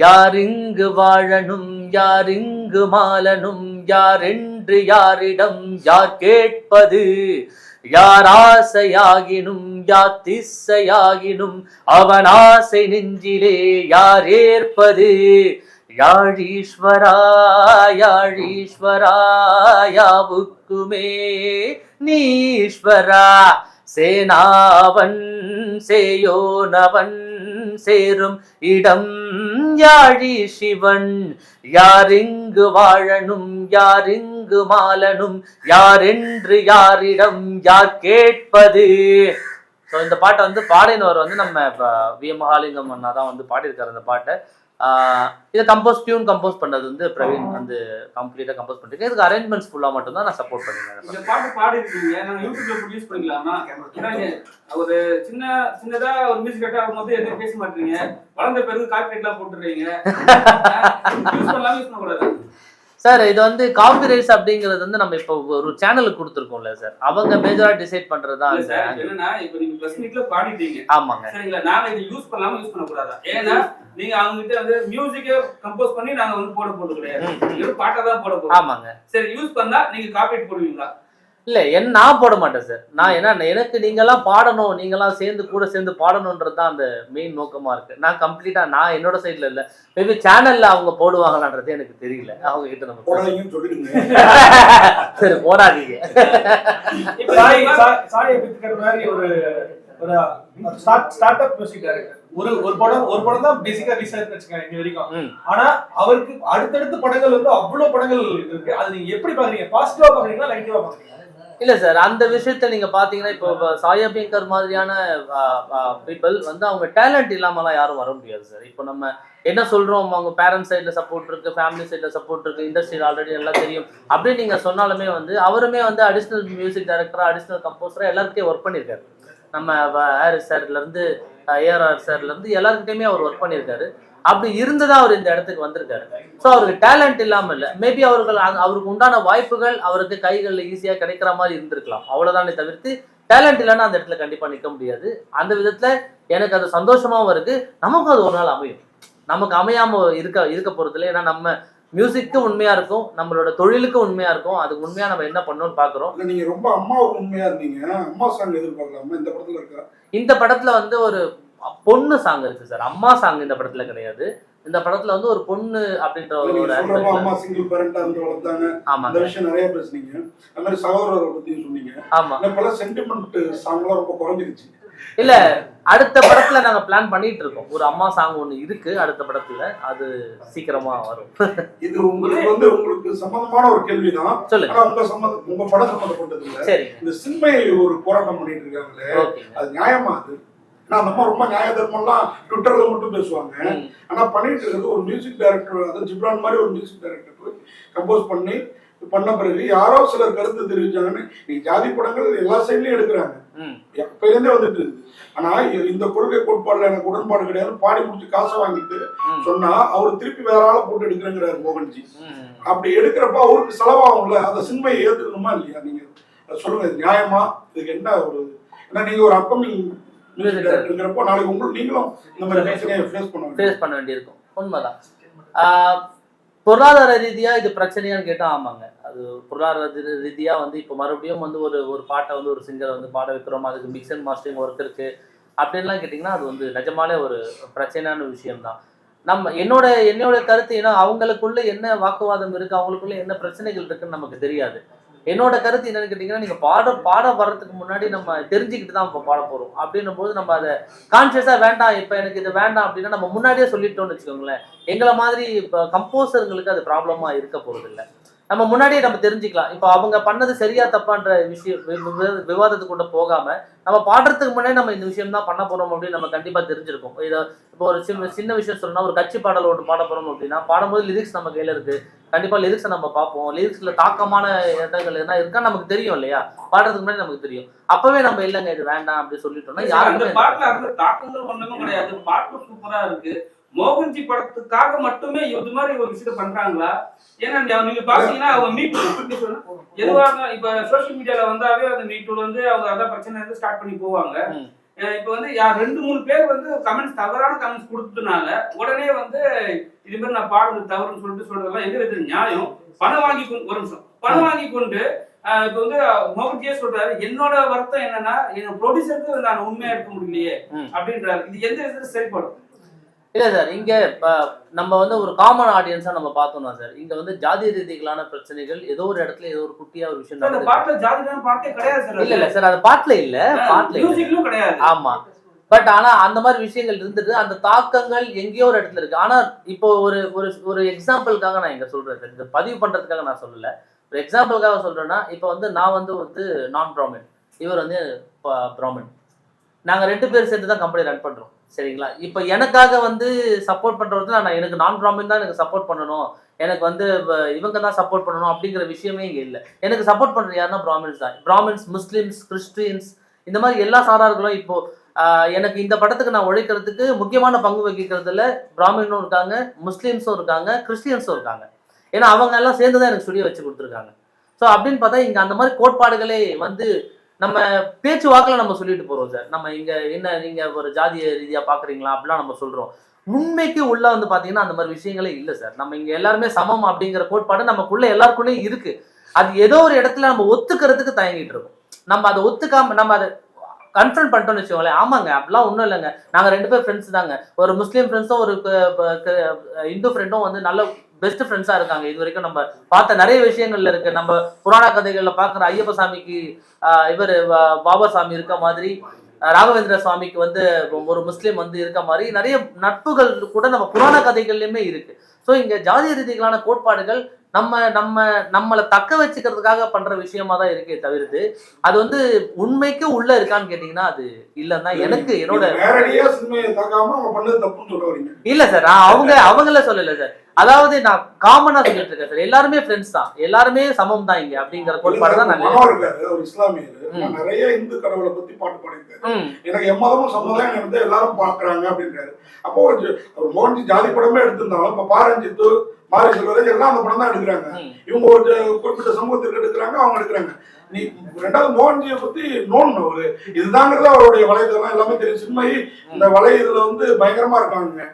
யார் இங்கு வாழணும், யார் இங்கு மாலனும், யார் என்று யாரிடம் யார் கேட்பது, யார் ஆசையாகினும் யார் திசையாகினும் அவன் ஆசை நெஞ்சிலே யார் ஏற்பது, யாழீஸ்வரா யாழீஸ்வரா யாவுக்குமே நீஸ்வரா, சேனாவன் சேயோனவன் சேரும் இடம் யாழி சிவன், யார் இங்கு வாழணும் யார் இங்கு மாலனும், யார் என்று யாரிடம் யார் கேட்பது. ஸோ இந்த பாட்டை வந்து பாடினவர் வந்து நம்ம வி மகாலிங்கம் அண்ணா தான் வந்து பாடியிருக்காரு இந்த பாட்டை. இதை டியூன் கம்போஸ் பண்ணது வந்து பிரவீன் வந்து கம்ப்ளீட்டாக கம்போஸ் பண்ணிருக்கேன். இதுக்கு அரேஞ்ச்மெண்ட்ஸ் ஃபுல்லாக மட்டும் தான் நான் சப்போர்ட் பண்ணிருக்கேன். இந்த பாட்டு பாடி இருக்கீங்க, நான் யூடியூப்ல ப்ரொடியூஸ் பண்ணிக்கலாமா? ஒரு சின்னதா ஒரு மியூசிக் கட் ஆகும்போது எதுவும் பேச மாட்டீங்க, வளர்ந்த பிறகு காப்பிரைட்லாம் போட்டுறீங்க, யூஸ் பண்ணலாமா யூஸ் பண்ணக்கூடாது? சார் இது வந்து காப்பிரைட்ஸ் அப்படிங்கிறது வந்து நம்ம இப்போ ஒரு சேனலுக்கு கொடுத்துருக்கோம்ல சார், அவங்க மேஜரா டிசைட் பண்றதா என்னன்னா இப்போ நீங்க பிரஸ் மீட்ல பாடிட்டீங்க. ஆமாங்க, சரிங்களா? நாங்க இதை யூஸ் பண்ணலாமா யூஸ் பண்ணக்கூடாதா? ஏன்னா நீங்க அவங்க கிட்ட வந்து மியூசிக்கை கம்போஸ் பண்ணி நாங்க வந்து போட போறது கிடையாது, பாட்டை தான் போட போறோம். ஆமாங்க. சரி, யூஸ் பண்ணா நீங்க காப்பிரைட் போடுவீங்களா? இல்ல நான் போட மாட்டேன் சார். நான் ஏன்னா எனக்கு நீங்கெல்லாம் பாடணும், நீங்கெல்லாம் கூட சேர்ந்து பாடணுன்றது தான் அந்த மெயின் நோக்கமா இருக்கு. நான் கம்ப்ளீட்டா நான் என்னோட சைட்ல இல்ல. மேபி சேனல்ல அவங்க போடுவாங்களான்றது எனக்கு தெரியல. அவங்க கிட்ட நம்ம போடாதீங்கன்னு சொல்லிடுங்க. சரி போடாதீங்க. இப்ப சாயை பித்துக்கிற மாதிரி ஒரு ஸ்டார்ட் அப் மியூசிக் டைரக்டர் ஒரு படம் தான் பேசிக்கா ரிலீஸ் ஆயிருக்கு வச்சுக்கோங்க இன்ன வரைக்கும். ஆனா அவருக்கு அடுத்தடுத்த படங்கள் வந்து அவ்வளவு படங்கள் இருக்கு. அது நீங்க எப்படி பாக்குறீங்க? பாசிட்டிவா பாக்குறீங்களா நெகட்டிவா பாக்குறீங்களா? இல்ல சார், அந்த விஷயத்த நீங்க பாத்தீங்கன்னா இப்போ சாய் அபியங்கர் மாதிரியான பீப்புள் வந்து அவங்க டேலண்ட் இல்லாமலாம் யாரும் வர முடியாது சார். இப்போ நம்ம என்ன சொல்றோம், அவங்க பேரண்ட்ஸ் சைட்ல சப்போர்ட் இருக்கு, ஃபேமிலி சைட்ல சப்போர்ட் இருக்கு, இண்டஸ்ட்ரியில் ஆல்ரெடி எல்லாம் தெரியும் அப்படின்னு நீங்க சொன்னாலுமே வந்து அவருமே வந்து அடிஷனல் மியூசிக் டைரக்டரா அடிஷனல் கம்போசரா எல்லாருக்கிட்டையும் ஒர்க் பண்ணியிருக்காரு. நம்ம ஹாரிஸ் சார்ல இருந்து ஏஆர்ஆர் சார்ல இருந்து எல்லாருக்கிட்டையுமே அவர் ஒர்க் பண்ணியிருக்காரு. அப்படி இருந்துதான் அவர் இந்த இடத்துக்கு வந்திருக்காரு. ஸோ அவருக்கு டேலண்ட் இல்லாம இல்லை, மேபி அவருக்கு உண்டான வாய்ப்புகள் அவருக்கு கைகளில் ஈஸியா கிடைக்கிற மாதிரி இருந்திருக்கலாம், அவ்வளவுதானே தவிர்த்து டேலண்ட் இல்லைன்னா அந்த இடத்துல கண்டிப்பா நிற்க முடியாது. அந்த விதத்துல எனக்கு அது சந்தோஷமாவும் இருக்கு. நமக்கும் அது ஒரு நாள் அமையும். நமக்கு அமையாம இருக்க போறது இல்லை. ஏன்னா நம்ம மியூசிக்கு உண்மையா இருக்கும், நம்மளோட தொழிலுக்கு உண்மையா இருக்கும். அதுக்கு உண்மையா நம்ம என்ன பண்ணணும்னு பாக்குறோம். நீங்க ரொம்ப அம்மாவுக்கு உண்மையா இருந்தீங்க. அம்மா சாங் எதிர்பார்க்கலாமா இந்த படத்துல இருக்கா? இந்த படத்துல வந்து ஒரு பொண்ணு சாங் இருக்கு சார். அம்மா சாங் இந்த படத்துல கிடையாது. இந்த படத்துல வந்து ஒரு பொண்ணு அப்படின்ற ஒரு அம்மா சிங்கிள் பேரண்டா இருந்து வளர்த்தாங்க. அந்த விஷயம் நிறைய பேசுனீங்க. அந்த மாதிரி சகோதரரை பத்தி சொன்னீங்க. ஆமா, பல சென்டிமெண்ட் சாங்லாம் ரொம்ப குறைஞ்சிருச்சு. இல்ல அடுத்த படத்துல நாங்க பிளான் பண்ணிட்டு இருக்கோம். ஒரு அம்மா சாங் ஒண்ணு இருக்கு அடுத்த படத்துல, அது சீக்கிரமா வரும். இது உங்களுக்கு சம்பந்தமான ஒரு கேள்விதான். சொல்லுங்க. உங்க படம் சம்பந்தப்பட்டது இல்ல. சரி. இந்த சின்மை ஒரு போராட்டம் பண்ணிட்டு இருக்காங்களே, அது நியாயமா? அது நம்ம ரொம்ப நியாய தர்மம்லாம் ட்விட்டர்ல மட்டும் பேசுவாங்க. ஆனா பண்ணிட்டு இருக்கிறது ஒரு மியூசிக் டைரக்டர், அதாவது ஜிப்ரான் மாதிரி ஒரு மியூசிக் டைரக்டர் கம்போஸ் பண்ண பிறகு யாரோ சிலர் கருத்து தெரிவிச்சாங்கன்னு நீ ஜாதி படங்கள் எல்லா சைட்லயும் எடுக்கிறாங்க, எப்பயிலேருந்தே வந்துட்டு இருக்கு. ஆனா இந்த கொள்கை கோட்பாடுல எனக்கு உடன்பாடு கிடையாது, பாடி முடிச்சு காசை வாங்கிட்டு சொன்னா அவர் திருப்பி வேற ஆளை போட்டு எடுக்கிறேங்கிறாரு மோகன்ஜி. அப்படி எடுக்கிறப்ப அவருக்கு செலவாகும்ல, அந்த சின்மையை ஏத்துக்கணுமா இல்லையா? நீங்க சொல்லுங்க, நியாயமா? இதுக்கு என்ன ஒரு, ஏன்னா நீங்க ஒரு அப்கமிங் மியூசிக் நாளைக்கு நீங்களும் இந்த மாதிரி பிரச்சனையை ஃபேஸ் பண்ண வேண்டியிருக்கும். உண்மைதான். பொருளாதார ரீதியா இது பிரச்சனையான்னு கேட்டா ஆமாங்க. அது பொருளாதார ரீதியா வந்து இப்போ மறுபடியும் வந்து ஒரு பாட்டை வந்து ஒரு சிங்கரை வந்து பாட வைக்கிறோம், அதுக்கு மிக்ஸ் அண்ட் மாஸ்டரிங் ஒர்க் இருக்கு அப்படின்லாம் கேட்டிங்கன்னா அது வந்து நிஜமாலே ஒரு பிரச்சனையான விஷயம்தான். என்னோட கருத்து, ஏன்னா அவங்களுக்குள்ள என்ன வாக்குவாதம் இருக்கு, அவங்களுக்குள்ள என்ன பிரச்சனைகள் இருக்குன்னு நமக்கு தெரியாது. என்னோட கருத்து என்னன்னு கேட்டீங்கன்னா, நீங்க பாட வர்றதுக்கு முன்னாடி நம்ம தெரிஞ்சுக்கிட்டு தான் இப்போ பாட போறோம். அப்படின்னும் போது நம்ம அதை கான்சியஸா வேண்டாம், இப்ப எனக்கு இது வேண்டாம் அப்படின்னா நம்ம முன்னாடியே சொல்லிட்டோம்னு வச்சுக்கோங்களேன், எங்களை மாதிரி இப்போ கம்போசர்களுக்கு அது ப்ராப்ளமா இருக்க போறது இல்லை. நம்ம முன்னாடியே நம்ம தெரிஞ்சுக்கலாம். இப்போ அவங்க பண்ணது சரியா தப்பான்ற விஷயம் விவாதத்துக்குள்ள போகாம நம்ம பாடுறதுக்கு முன்னாடி நம்ம இந்த விஷயம் தான் பண்ண போறோம் அப்படின்னு நம்ம கண்டிப்பா தெரிஞ்சிருக்கோம். இதை இப்போ ஒரு சின்ன விஷயம் சொல்லணும்னா, ஒரு கட்சி பாடல் ஒன்று பாட போறோம் அப்படின்னா பாடும்போது லிரிக்ஸ் நம்ம கையில இருக்கு, கண்டிப்பா லிரிக்ஸை நம்ம பார்ப்போம். லிரிக்ஸ்ல தாக்கமான இடங்கள் என்ன இருக்கா நமக்கு தெரியும் இல்லையா, பாடுறதுக்கு முன்னாடி நமக்கு தெரியும். அப்பவே நம்ம இல்லைங்க இது வேண்டாம் அப்படி சொல்லிட்டோம்னா யாருமே தாக்கங்கள் ஒண்ணுமே கிடையாது. பாட்டு சூப்பரா இருக்கு. மோகன்ஜி படத்துக்காக மட்டுமே இது மாதிரி ஒரு விஷயம் பண்றாங்களா? ஏன்னா நீங்க பாத்தீங்கன்னா அவங்க மீட் எதுவாக இப்ப சோசியல் மீடியால வந்தாவே அந்த மீட்டூர் வந்து அவங்க அதான் பிரச்சனை வந்து ஸ்டார்ட் பண்ணி போவாங்க. இப்ப வந்து 2-3 பேர் வந்து கமெண்ட்ஸ் தவறான கமெண்ட்ஸ் கொடுத்ததுனால உடனே வந்து இது மாதிரி நான் பாடுறது தவறுன்னு சொல்றதெல்லாம் எங்க இருக்கு நியாயம்? பணம் வாங்கி ஒரு நிமிஷம் பணம் வாங்கி கொண்டு இப்ப வந்து மோகன்ஜியே சொல்றாரு, என்னோட வருத்தம் என்னன்னா என் ப்ரொடியூசருக்கு நான் உண்மையா இருக்க முடியலையே அப்படின்றாரு. இது எந்த விதத்துல சரிப்படும்? இல்லை சார், இங்க நம்ம வந்து ஒரு காமன் ஆடியன்ஸா நம்ம பார்த்தோம்னா சார், இங்க வந்து ஜாதி ரீதிகளான பிரச்சனைகள் ஏதோ ஒரு இடத்துல ஏதோ ஒரு குட்டியா ஒரு விஷயம் இல்ல சார், அது பாட்டுல கிடையாது. ஆமா, பட் ஆனா அந்த மாதிரி விஷயங்கள் இருந்துட்டு அந்த தாக்கங்கள் எங்கேயோ ஒரு இடத்துல இருக்கு. ஆனா இப்போ ஒரு எக்ஸாம்பிளுக்காக நான் இங்க சொல்றேன் சார், இந்த பதிவு பண்றதுக்காக நான் சொல்லல, ஒரு எக்ஸாம்பிளுக்காக சொல்றேன்னா, இப்போ வந்து நான் வந்து நான் பிராமின், இவர் வந்து பிராமின், நாங்க 2 பேர் சேர்ந்து தான் கம்பெனி ரன் பண்றோம், சரிங்களா? இப்போ எனக்காக வந்து சப்போர்ட் பண்றதுல நான் எனக்கு நான் பிராமின் தான் எனக்கு சப்போர்ட் பண்ணணும், எனக்கு வந்து இவங்க தான் சப்போர்ட் பண்ணணும் அப்படிங்கிற விஷயமே இங்க இல்லை. எனக்கு சப்போர்ட் பண்றது யாருன்னா பிராமின்ஸ் தான். பிராமின்ஸ், முஸ்லிம்ஸ், கிறிஸ்டியன்ஸ், இந்த மாதிரி எல்லா சாரார்களும் இப்போ எனக்கு இந்த படத்துக்கு நான் உழைக்கிறதுக்கு முக்கியமான பங்கு வகிக்கிறதுல பிராமினும் இருக்காங்க, முஸ்லிம்ஸும் இருக்காங்க, கிறிஸ்டியன்ஸும் இருக்காங்க. ஏன்னா அவங்க எல்லாம் சேர்ந்து தான் எனக்கு ஸ்டுடியோ வச்சு கொடுத்துருக்காங்க. ஸோ அப்படின்னு பார்த்தா இங்க அந்த மாதிரி கோட்பாடுகளே வந்து நம்ம பேச்சு வாக்கில் நம்ம சொல்லிட்டு போறோம் சார். நம்ம இங்க என்ன நீங்க ஒரு ஜாதிய ரீதியா பாக்குறீங்களா அப்படிலாம் நம்ம சொல்றோம். உண்மைக்கு உள்ள வந்து பாத்தீங்கன்னா அந்த மாதிரி விஷயங்களே இல்லை சார். நம்ம இங்க எல்லாருமே சமம் அப்படிங்கிற கோட்பாடு நமக்குள்ள எல்லாருக்குள்ளேயும் இருக்கு. அது ஏதோ ஒரு இடத்துல நம்ம ஒத்துக்கிறதுக்கு தயங்கிட்டு இருக்கோம். நம்ம அதை ஒத்துக்காம நம்ம அதை கன்ஃபர்ம் பண்ணிட்டோம்னு வச்சுக்கோங்களேன், ஆமாங்க அப்படிலாம் ஒன்றும் இல்லைங்க, நாங்கள் 2 பேர் ஃப்ரெண்ட்ஸ் தாங்க, ஒரு முஸ்லீம் ஃப்ரெண்ட்ஸும் ஒரு இந்து ஃப்ரெண்டும் வந்து நல்ல பெஸ்ட் ஃப்ரெண்ட்ஸாக இருக்காங்க. இது வரைக்கும் நம்ம பார்த்த நிறைய விஷயங்கள்ல இருக்கு. நம்ம புராண கதைகளில் பார்க்குற ஐயப்ப சாமிக்கு இவர் பாபா சாமி இருக்க மாதிரி, ராகவேந்திர சுவாமிக்கு வந்து ஒரு முஸ்லீம் வந்து இருக்க மாதிரி நிறைய நட்புகள் கூட நம்ம புராண கதைகள்லையுமே இருக்கு. ஸோ இங்க ஜாதிய ரீதிகளான கோட்பாடுகள் நம்மளை தக்க வச்சுக்கிறதுக்காக பண்ற விஷயமா தான் இருக்கே தவிர்த்து அது வந்து உண்மைக்கு உள்ள இருக்கான்னு கேட்டீங்கன்னா அது இல்லன்னா எனக்கு என்னோட இல்ல சார். அவங்கள சொல்லல சார், அதாவது நான் காமனா சொல்லிட்டு இருக்கேன் சார், எல்லாருமே ஃப்ரெண்ட்ஸ் தான், எல்லாருமே சமம் தான் இங்க அப்படிங்கிற கோட்பாடு தான். ஒரு இஸ்லாமியர் நிறைய இந்து கடவுளை பத்தி பாட்டு பாடியிருக்காரு. எனக்கு எம்மதமும் சமுதாயம் வந்து எல்லாரும் பாக்குறாங்க அப்படின்றாரு. அப்போ ஒரு மோகன்ஜி ஜாதி படமே எடுத்திருந்தாலும் இப்ப பாரஞ்சித்து மாரி செல்வராஜ் எல்லாம் அந்த படம் தான் எடுக்கிறாங்க. இவங்க ஒரு குறிப்பிட்ட சமூகத்திற்கு எடுக்கிறாங்க, அவங்க எடுக்கிறாங்க. நீ ரெண்டாவது மோகன்ஜியை பத்தி நோன்னு அவரு இதுதாங்கிறது அவருடைய வலைதளம் எல்லாமே தெரியும். சின்மை இந்த வலை இதுல வந்து பயங்கரமா இருக்காங்க.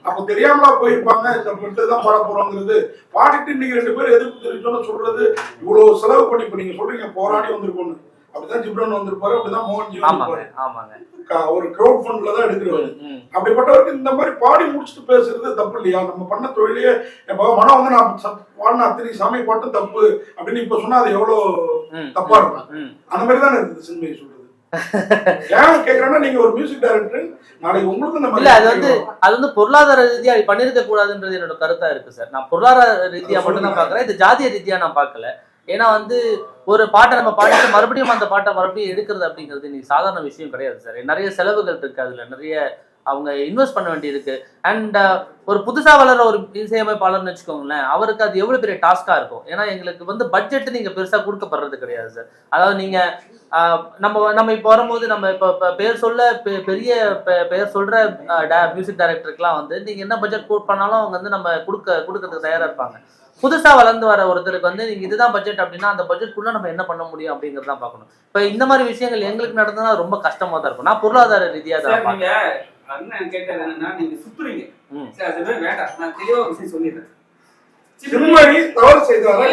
அப்ப தெரியாமலா போயிருப்பாங்க இந்த தான் பாட போறோங்கிறது பாடிட்டு இன்னைக்கு 2 பேரும் எதிர்ப்பு தெரிவிச்சோன்னு சொல்றது இவ்வளவு செலவு பண்ணி இப்ப நீங்க சொல்றீங்க போராடி வந்திருக்கோன்னு. அப்படிதான் ஜிப்ரான் வந்திருப்பாரு, அப்படிதான் மோகன்ஜி வந்திருப்பாரு. ஒரு கிரௌட் ஃபண்ட்ல தான் எடுக்கிறாரு. அப்படிப்பட்டவருக்கு இந்த மாதிரி பாடி முடிச்சுட்டு பேசுறது தப்பு இல்லையா? நம்ம பண்ண தொழிலே இப்போ மனம் வந்து நான் பாடின அத்தனை சாமி பாட்டும் தப்பு அப்படின்னு இப்ப சொன்னா அது எவ்வளவு தப்பா இருக்கும். அந்த மாதிரி தானே இருக்குது சின்மை சொல்றது. ஏன் கேக்குறேன்னா நீங்க ஒரு மியூசிக் டைரக்டர், நாளைக்கு உங்களுக்கு இந்த இல்ல அது வந்து பொருளாதார ரீதியா பண்ணிருக்க கூடாதுன்றது என்னோட கருத்தா இருக்கு சார். நான் பொருளாதார ரீதியா மட்டும் தான் பாக்குறேன், இது ஜாதிய ரீதியா நான் பார்க்கல. ஏன்னா வந்து ஒரு பாட்டை நம்ம பாடிட்டு மறுபடியும் அந்த பாட்டை மறுபடியும் எடுக்கிறது அப்படிங்கிறது இன்னைக்கு சாதாரண விஷயம் கிடையாது சார். நிறைய செலவுகள் இருக்கு, அதுல நிறைய அவங்க இன்வெஸ்ட் பண்ண வேண்டியிருக்கு. அண்ட் ஒரு புதுசா வளர ஒரு இசையமைப்பாளர்னு வச்சுக்கோங்களேன், அவருக்கு அது எவ்வளவு பெரிய டாஸ்கா இருக்கும். ஏன்னா எங்களுக்கு வந்து பட்ஜெட் நீங்க பெருசா கொடுக்கப்படுறது கிடையாது சார். அதாவது நீங்க நம்ம இப்போ வரும்போது நம்ம இப்போ பேர் சொல்ல பெரிய பேர் சொல்ற மியூசிக் டைரக்டருக்குலாம் வந்து நீங்க என்ன பட்ஜெட் கோட் பண்ணாலும் அவங்க வந்து நம்ம கொடுக்கறதுக்கு தயாரா இருப்பாங்க. புதுசா வளர்ந்து வர ஒருத்தருக்கு வந்து நீங்க இதுதான் பட்ஜெட் அப்படின்னா அந்த பட்ஜெட்குள்ள நம்ம என்ன பண்ண முடியும் அப்படிங்கறத பார்க்கணும். இப்ப இந்த மாதிரி விஷயங்கள் எங்களுக்கு நடந்ததுன்னா ரொம்ப கஷ்டமா தான் இருக்கும். நான் பொருளாதார ரீதியா தான் அண்ணன் கேட்டது என்னன்னா நீங்க சுத்துறீங்க சார், அதுவே வேண்டாம், நான் தெளிவா ஒரு விஷயம் சொல்லிடுறேன். தவறு செய்தாரா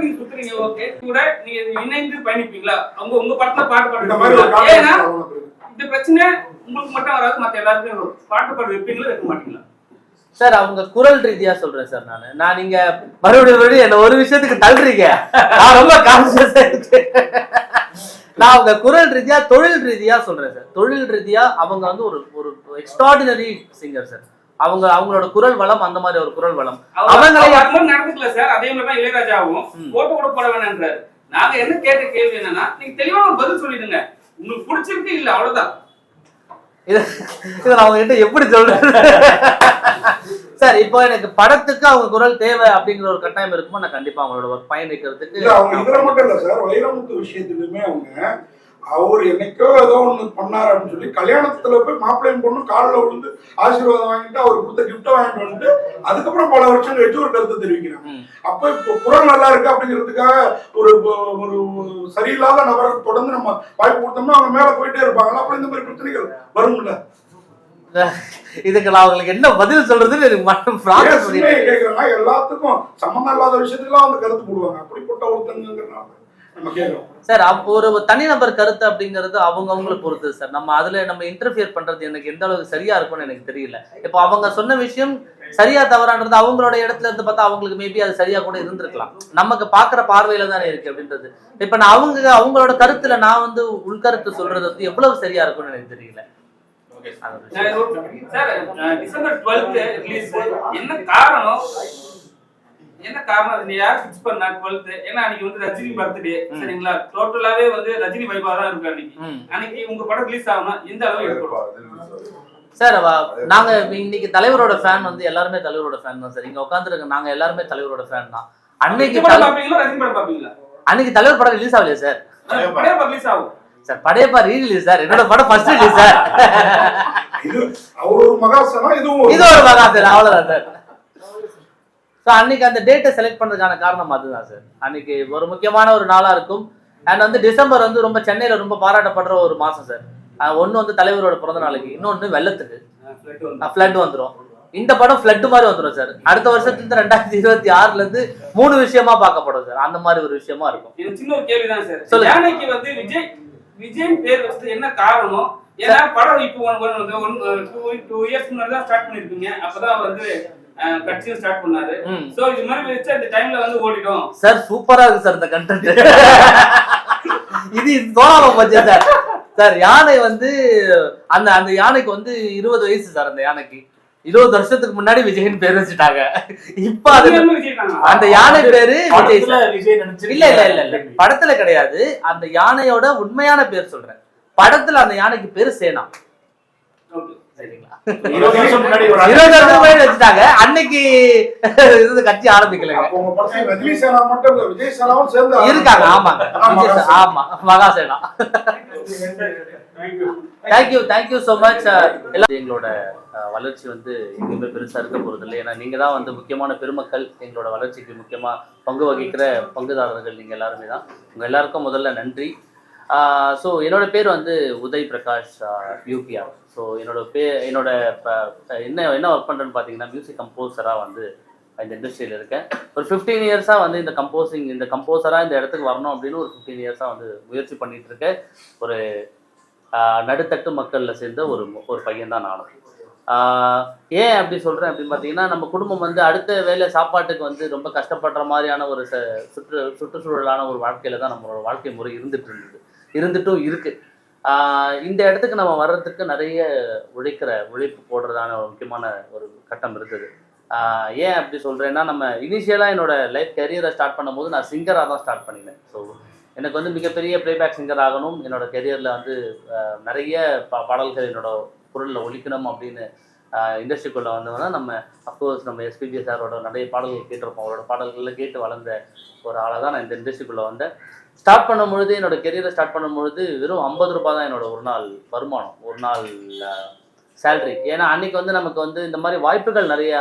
நீங்க சுத்துறீங்க ஓகே, கூட நீங்க இணைந்து பயணிப்பீங்களா? உங்க படத்துல பாட்டு பாடுறீங்க, ஏன்னா இந்த பிரச்சனை உங்களுக்கு மட்டும் வராது, மத்த எல்லாருக்கும் பாட்டு பாடு வைப்பீங்களா வைக்க மாட்டீங்களா? சார் அவங்க குரல் ரீதியா சொல்றேன் சார். நான் நீங்க மறுபடியும் என்ன ஒரு விஷயத்துக்கு தள்ளுறீங்க, நான் ரொம்ப கான்சியஸா இருக்கேன். நான் அவங்க குரல் ரீதியா தொழில் ரீதியா சொல்றேன் சார். தொழில் ரீதியா அவங்க வந்து ஒரு எக்ஸ்ட்ராடினரி சிங்கர் சார். அவங்களோட குரல் வளம் அந்த மாதிரி ஒரு குரல் வளம் நடந்துக்கல சார். அதே மாதிரி தான் இளையராஜாவும் போட்டோ கூட போட வேணான்றாரு. நாங்க என்ன கேட்ட கேள்வி என்னன்னா நீங்க தெளிவா ஒரு பதில் சொல்லிடுங்க, உங்களுக்கு பிடிச்சிருக்கு இல்ல அவ்வளவுதான். இதை நான் அவங்க கிட்ட எப்படி சொல்றேன் சார்? இப்போ எனக்கு படத்துக்கு அவங்க குரல் தேவை அப்படிங்கிற ஒரு கட்டாயம் இருக்குமோ நான் கண்டிப்பா அவங்களோட ஒர்க் பயணிக்கிறதுக்கு. அவங்க இதுல மட்டும் இல்ல சார், வைரமுத்து விஷயத்துலயுமே அவங்க அவர் என்னைக்கோ ஏதோ ஒண்ணு பண்ணாரு அப்படின்னு சொல்லி கல்யாணத்துல போய் மாப்பிள்ளையும் பொண்ணு காலில் விழுந்து ஆசீர்வாதம் வாங்கிட்டு அவர் கொடுத்த கிஃப்ட வாங்கிட்டு வந்துட்டு அதுக்கப்புறம் பல வருஷம் கழிச்சு ஒரு கருத்தை தெரிவிக்கிறாங்க. அப்ப இப்போ குரல் நல்லா இருக்கு அப்படிங்கிறதுக்காக ஒரு ஒரு சரியில்லாத நபரை தொடர்ந்து நம்ம வாய்ப்பு கொடுத்தோம்னா அவங்க மேல போயிட்டே இருப்பாங்களா? அப்ப இந்த மாதிரி பிரச்சனைகள் வரும்ல. இதுக்கு நான் அவங்களுக்கு என்ன பதில் சொல்றதுன்னு எனக்கு மட்டும் கேட்கிறேன்னா எல்லாத்துக்கும் சம்பந்தம் இல்லாத விஷயத்துக்குலாம் வந்து கருத்து போடுவாங்க. அப்படிப்பட்ட ஒருத்தங்கிறனால சார் ஒரு தனிநபர் கருத்து அப்படிங்கிறது அவங்களை பொறுத்து சார். நம்ம அதுல நம்ம இன்டர்ஃபியர் பண்றது எனக்கு எந்த அளவுக்கு சரியா இருக்கும்னு எனக்கு தெரியல. இப்போ அவங்க சொன்ன விஷயம் சரியா தவறான்றது அவங்களோட இடத்துல இருந்து பார்த்தா அவங்களுக்கு மேபி அது சரியா கூட இருந்திருக்கலாம். நமக்கு பாக்குற பார்வையில தானே இருக்கு அப்படின்றது. இப்ப நான் அவங்களோட கருத்துல நான் வந்து உள்கருத்து சொல்றது வந்து எவ்வளவு சரியா இருக்கும்னு எனக்கு தெரியல. டிசம்பர் 12 ரிலீஸ், என்ன காரணம்? என்ன காரணம் அது யார் ஃபிக்ஸ் பண்ணா 12? ஏன்னா அன்னைக்கு வந்து ரஜினி பர்த்டே, சரிங்களா? டோட்டலாவே வந்து ரஜினி வைபா தான் இருக்கு அன்னைக்கு. அன்னைக்கு உங்க படம் ரிலீஸ் ஆகணும், எந்த அளவு ஏற்படும் சார்? நாங்க இன்னைக்கு தலைவரோட ஃபேன் வந்து எல்லாருமே தலைவரோட ஃபேன் தான் சார். இங்க உட்காந்துருக்க நாங்க எல்லாருமே தலைவரோட ஃபேன் தான். அன்னைக்கு பாப்பீங்களா ரஜினி படம் பாப்பீங்களா? அன்னைக்கு தலைவர் படம் ரிலீஸ் ஆகலையா சார்? படையப்பா ரிலீஸ் ஆகும் சார். Padayappa re-release sir. என்னோட படம் ஃபர்ஸ்ட் ரிலீஸ் சார். இது ஒரு மகாசனா, இது ஒரு மகாசனா, அவ்வளவுதான் சார். ஸோ அன்னைக்கு அந்த டேட்டை செலக்ட் பண்றதுக்கான காரணம் அதுதான் சார். அன்னைக்கு ஒரு முக்கியமான ஒரு நாளா இருக்கும். அண்ட் வந்து டிசம்பர் வந்து ரொம்ப சென்னையில ரொம்ப பாராட்டப்படுற ஒரு மாசம் சார். ஒன்னு வந்து தலைவரோட பிறந்த நாளைக்கு, இன்னொன்னு வெள்ளத்துக்கு ஃப்ளட் வந்துடும். இந்த படம் ஃபிளட் மாதிரி வந்துடும் சார். அடுத்த வருஷத்துல 2026ல இருந்து 3 விஷயமா பார்க்கப்படும் சார். அந்த மாதிரி ஒரு விஷயமா இருக்கும். இது சின்ன ஒரு கேள்விதான் சார். சொல்லுங்க. யானைக்கு வந்து விஜய் பேர் வச்சது என்ன காரணம்? ஏன்னா படம் இப்போ 2 இயர்ஸ் முன்னாடி தான் ஸ்டார்ட் பண்ணிருப்பீங்க. அப்பதான் வந்து கட்சியும் ஸ்டார்ட் பண்ணாரு. சோ இது மாதிரி வச்சு அந்த டைம்ல வந்து ஓடிடும் சார். சூப்பரா இருக்கு சார் இந்த கண்டென்ட். இது தோணாம போச்சு சார். சார் யானை வந்து அந்த யானைக்கு வந்து 20 வயசு சார். அந்த யானைக்கு 20 வருஷத்துக்கு முன்னாடி விஜய்னு பேர் வச்சுட்டாங்க. இப்ப அது அந்த யானை பேரு விஜய் சார். இல்ல படத்துல கிடையாது. அந்த யானையோட உண்மையான பேர் சொல்றேன். படத்துல அந்த யானைக்கு பேரு சேனா. சரிங்களா? 20 வருஷம் முன்னாடி 20 வருஷம் முன்னாடி வச்சுட்டாங்க. அன்னைக்கு இது கட்சி ஆரம்பிக்கலங்க. உங்க படத்துல ரஜினி சேனா மட்டும் இல்ல, விஜய் சேனாவும் சேர்ந்து இருக்காங்க. ஆமாங்க. ஆமா, மகாசேனா. Thank you so much. எங்களோட வளர்ச்சி வந்து எங்கேயுமே பெருசா இருக்க போறது இல்லை. ஏன்னா நீங்க தான் வந்து முக்கியமான பெருமக்கள். எங்களோட வளர்ச்சிக்கு முக்கியமா பங்கு வகிக்கிற பங்குதாரர்கள் நீங்க எல்லாருமே தான். உங்க எல்லாருக்கும் முதல்ல நன்றி. ஸோ என்னோட பேர் வந்து உதய் பிரகாஷ் யூபிஆர். ஸோ என்னோட என்ன ஒர்க் பண்ணுறேன்னு பார்த்தீங்கன்னா மியூசிக் கம்போசராக வந்து இந்த இண்டஸ்ட்ரியில் இருக்கேன். ஒரு 15 இயர்ஸாக வந்து இந்த கம்போசராக இந்த இடத்துக்கு வரணும் அப்படின்னு ஒரு 15 இயர்ஸாக வந்து முயற்சி பண்ணிட்டு இருக்கேன். ஒரு நடுத்தட்டு மக்களில் சேர்ந்த ஒரு பையன் தான் நானும். ஏன் அப்படி சொல்கிறேன் அப்படின்னு பார்த்தீங்கன்னா, நம்ம குடும்பம் வந்து அடுத்த வேலை சாப்பாட்டுக்கு வந்து ரொம்ப கஷ்டப்படுற மாதிரியான ஒரு சுற்றுச்சூழலான ஒரு வாழ்க்கையில் தான் நம்மளோட வாழ்க்கை முறை இருந்துட்டும் இருக்கு. இந்த இடத்துக்கு நம்ம வர்றதுக்கு நிறைய உழைப்பு போடுறதான ஒரு முக்கியமான ஒரு கட்டம் இருந்தது. ஏன் அப்படி சொல்கிறேன்னா, நம்ம இனிஷியலாக என்னோட லைஃப் கெரியரை ஸ்டார்ட் பண்ணும்போது நான் சிங்கராக தான் ஸ்டார்ட் பண்ணினேன். ஸோ எனக்கு வந்து மிகப்பெரிய ப்ளேபேக் சிங்கர் ஆகணும், என்னோட கெரியரில் வந்து நிறைய பாடல்கள் என்னோட குரலில் ஒழிக்கணும் அப்படின்னு இண்டஸ்ட்ரிக்குள்ளே வந்தோம்னா, நம்ம அஃப்கோர்ஸ் நம்ம எஸ்பிபி சாரோட நிறைய பாடல்கள் கேட்டிருப்போம். அவரோட பாடல்களில் கேட்டு வளர்ந்த ஒரு ஆளாக தான் நான் இந்த இண்டஸ்ட்ரிக்குள்ளே வந்தேன். ஸ்டார்ட் பண்ணும்பொழுது என்னோட கெரியரை ஸ்டார்ட் பண்ணும்பொழுது வெறும் 50 ரூபாய் தான் என்னோட ஒரு நாள் வருமானம், ஒரு நாள் சேலரி. ஏன்னா அன்னைக்கு வந்து நமக்கு வந்து இந்த மாதிரி வாய்ப்புகள் நிறைய